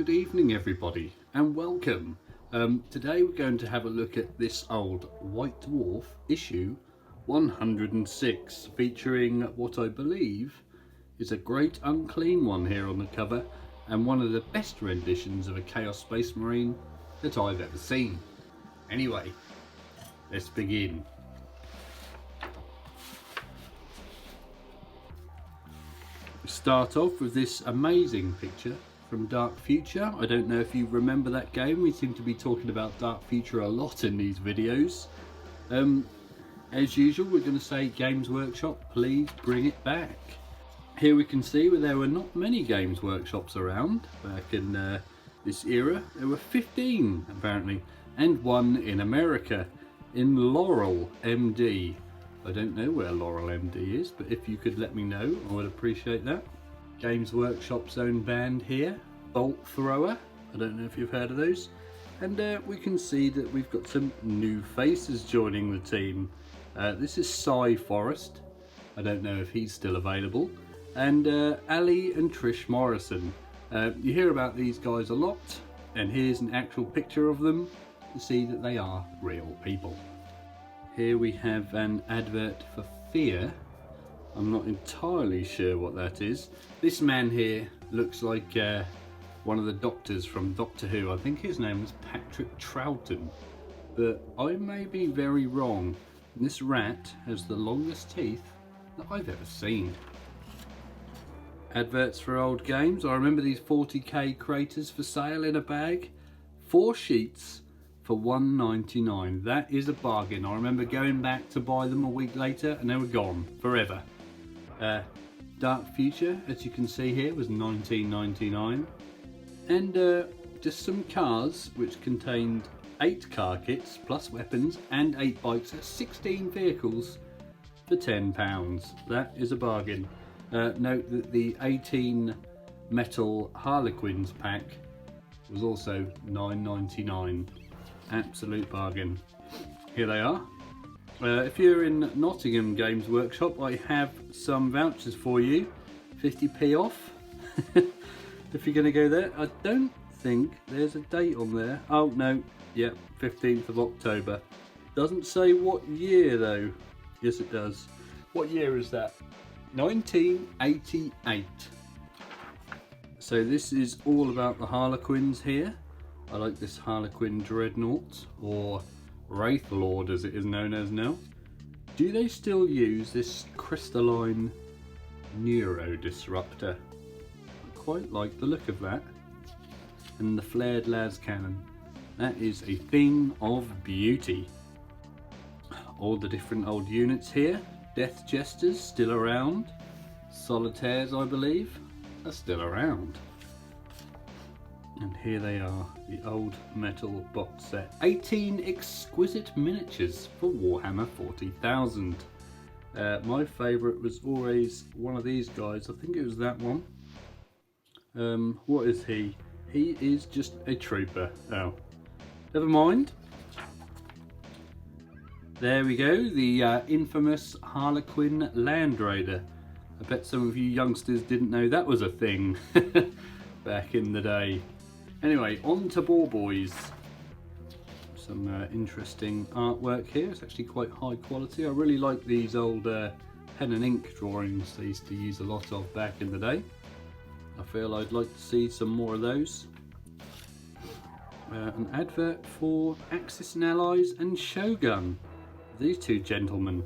good evening everybody and welcome. Today we're going to have a look at this old White Dwarf issue 106 featuring what I believe is a great unclean one here on the cover and one of the best renditions of a Chaos Space Marine that I've ever seen. Anyway, let's begin. We start off with this amazing picture from Dark Future. I don't know if you remember that game. We seem to be talking about Dark Future a lot in these videos. As usual, we're going to say Games Workshop, please bring it back. Here we can see where there were not many Games Workshops around back in this era. There were 15 apparently, and one in America, in Laurel, MD. I don't know where Laurel MD is, but if you could let me know, I would appreciate that. Games Workshop's own band here, Bolt Thrower. I don't know if you've heard of those. And we can see that we've got some new faces joining the team. This is Scifiwargamers. I don't know if he's still available. And Ali and Trish Morrison. You hear about these guys a lot, and here's an actual picture of them to see that they are real people. Here we have an advert for Fear. I'm not entirely sure what that is. This man here looks like one of the doctors from Doctor Who. I think his name is Patrick Troughton, but I may be very wrong. This rat has the longest teeth that I've ever seen. Adverts for old games. I remember these 40k craters for sale in a bag. 4 sheets for $1.99. That is a bargain. I remember going back to buy them a week later and they were gone forever. Dark Future, as you can see here, was $19.99. And just some cars which contained 8 car kits plus weapons and 8 bikes, 16 vehicles for £10. That is a bargain. Note that the 18 metal Harlequins pack was also $9.99. Absolute bargain. Here they are. If you're in Nottingham Games Workshop, I have some vouchers for you. 50p off if you're going to go there. I don't think there's a date on there. Oh no, yep, 15th of October. Doesn't say what year though. Yes it does. What year is that? 1988. So this is all about the Harlequins here. I like this Harlequin Dreadnought, or Wraith Lord as it is known as now. Do they still use this crystalline Neuro Disruptor? I quite like the look of that. And the flared las cannon. That is a thing of beauty. All the different old units here. Death Jesters still around. Solitaires, I believe, are still around. And here they are, the old metal box set. 18 exquisite miniatures for Warhammer 40,000. My favourite was always one of these guys. I think it was that one. What is he? He is just a trooper. Oh, never mind. There we go, the infamous Harlequin Land Raider. I bet some of you youngsters didn't know that was a thing back in the day. Anyway, on to Ballboys. Some interesting artwork here. It's actually quite high quality. I really like these old pen and ink drawings they used to use a lot of back in the day. I feel I'd like to see some more of those. An advert for Axis and Allies and Shogun. These two gentlemen.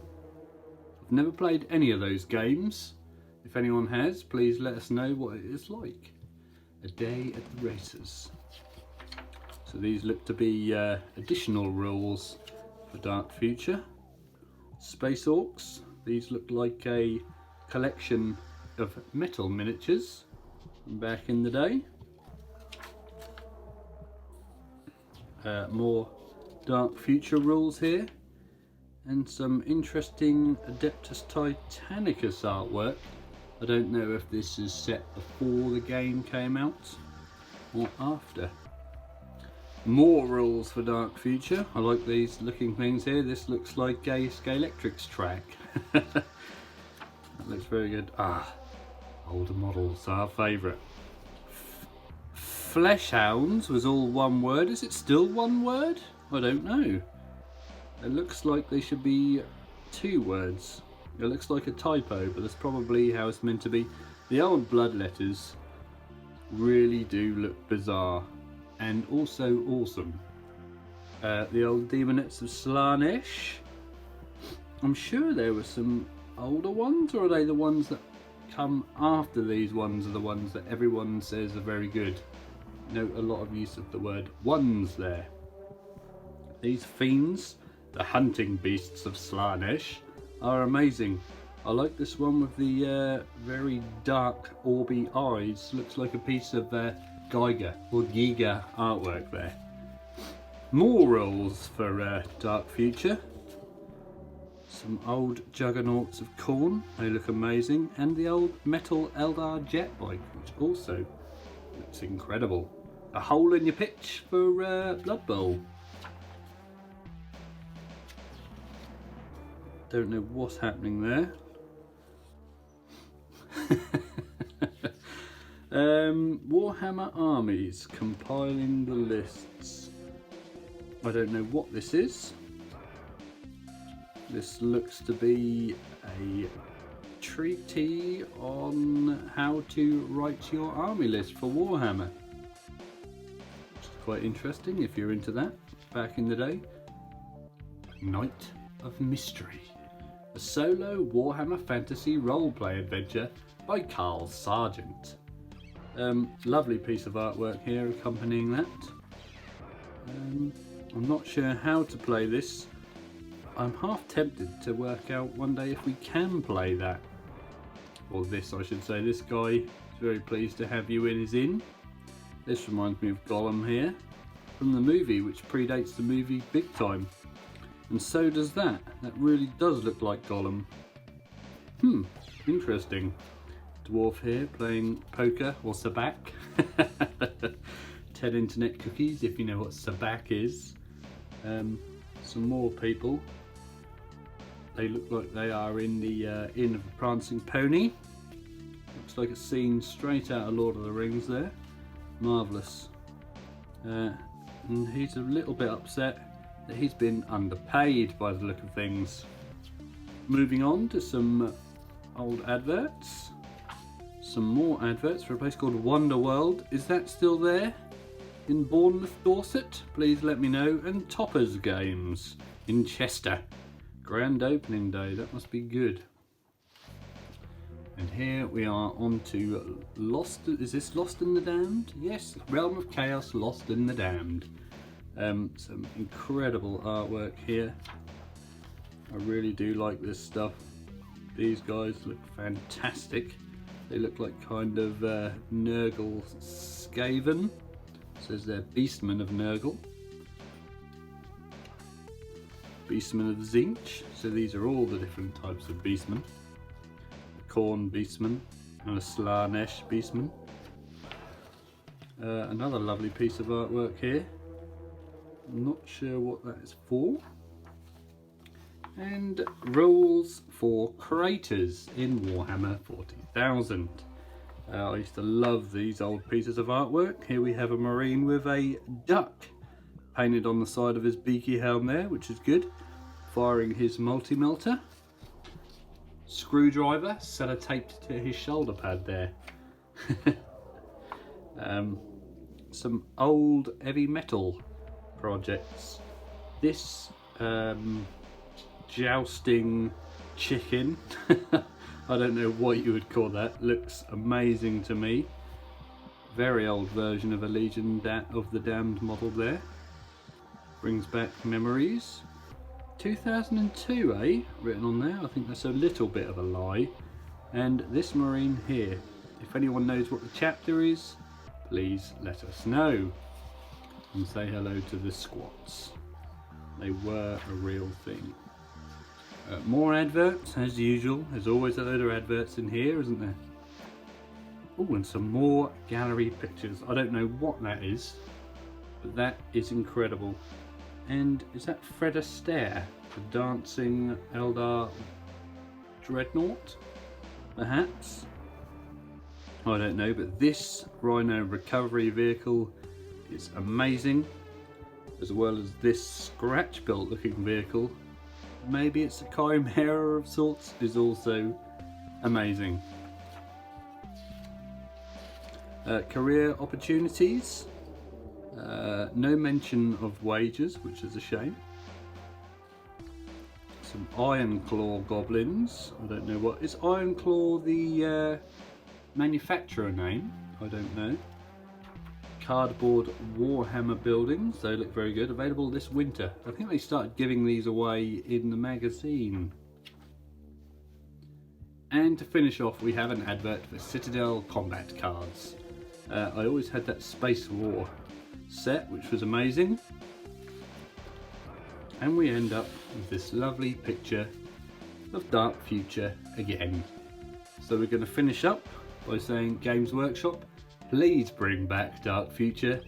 I've never played any of those games. If anyone has, please let us know what it is like. A day at the races. So these look to be additional rules for Dark Future. Space Orcs. These look like a collection of metal miniatures from back in the day. More Dark Future rules here. And some interesting Adeptus Titanicus artwork. I don't know if this is set before the game came out or after. More rules for Dark Future. I like these looking things here. This looks like a Scalextrics track. That looks very good. Ah, older models, our favourite. Flesh Hounds was all one word. Is it still one word? I don't know. It looks like they should be 2 words. It looks like a typo, but that's probably how it's meant to be. The old blood letters really do look bizarre and also awesome. The old Deamonettes of Slaanesh. I'm sure there were some older ones, or are they the ones that come after these ones are the ones that everyone says are very good? Note a lot of use of the word ones there. These fiends, the hunting beasts of Slaanesh, are amazing. I like this one with the very dark orby eyes. Looks like a piece of Geiger or Giga artwork there. More rolls for Dark Future. Some old juggernauts of Khorne, they look amazing, and the old metal Eldar jet bike, which also looks incredible. A hole in your pitch for Blood Bowl. Don't know what's happening there. Warhammer armies, compiling the lists. I don't know what this is. This looks to be a treatise on how to write your army list for Warhammer. Which is quite interesting if you're into that back in the day. Night of Mystery. A solo Warhammer fantasy roleplay adventure by Carl Sargent. Lovely piece of artwork here accompanying that. I'm not sure how to play this. I'm half tempted to work out one day if we can play that. Or this, I should say. This guy is very pleased to have you in his inn. This reminds me of Gollum here, from the movie, which predates the movie big time. And so does that. That really does look like Gollum. Interesting. Dwarf here playing poker, or sabacc. 10 internet cookies, if you know what sabacc is. Some more people. They look like they are in the Inn of the Prancing Pony. Looks like a scene straight out of Lord of the Rings there. Marvellous. And he's a little bit upset that he's been underpaid by the look of things. Moving on to some old adverts. Some more adverts for a place called Wonderworld. Is that still there? In Bournemouth, Dorset? Please let me know. And Toppers Games in Chester. Grand opening day, that must be good. And here we are on to Lost, is this Lost in the Damned? Yes, Realm of Chaos, Lost in the Damned. Some incredible artwork here. I really do like this stuff. These guys look fantastic. They look like kind of Nurgle Skaven. Says they're Beastmen of Nurgle. Beastmen of Zinch. So these are all the different types of Beastmen. A Khorne Beastman and a Slaanesh Beastman. Another lovely piece of artwork here. I'm not sure what that is for. And rules for creators in Warhammer 40,000. I used to love these old pieces of artwork. Here we have a marine with a duck painted on the side of his beaky helm there, which is good. Firing his multi-melter. Screwdriver sellotaped to his shoulder pad there. Some old heavy metal projects. This jousting chicken, I don't know what you would call that, looks amazing to me. Very old version of a Legion of the Damned model there. Brings back memories. 2002, eh? Written on there. I think that's a little bit of a lie. And this marine here, if anyone knows what the chapter is, please let us know. And say hello to the squats. They were a real thing. More adverts, as usual. There's always a load of adverts in here, isn't there? Oh, and some more gallery pictures. I don't know what that is, but that is incredible. And is that Fred Astaire, the dancing Eldar Dreadnought? Perhaps? I don't know, but this Rhino recovery vehicle is amazing, as well as this scratch built looking vehicle. Maybe it's a chimera of sorts, is also amazing. Career opportunities, no mention of wages, which is a shame. Some Iron Claw goblins. I don't know what is Iron Claw the manufacturer name. I don't know. Cardboard Warhammer buildings. They look very good. Available this winter. I think they started giving these away in the magazine. And to finish off, we have an advert for Citadel combat cards. I always had that Space War set, which was amazing. And we end up with this lovely picture of Dark Future again. So we're going to finish up by saying, Games Workshop, please bring back Dark Future,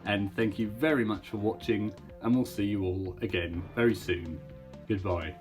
and thank you very much for watching, and we'll see you all again very soon. Goodbye.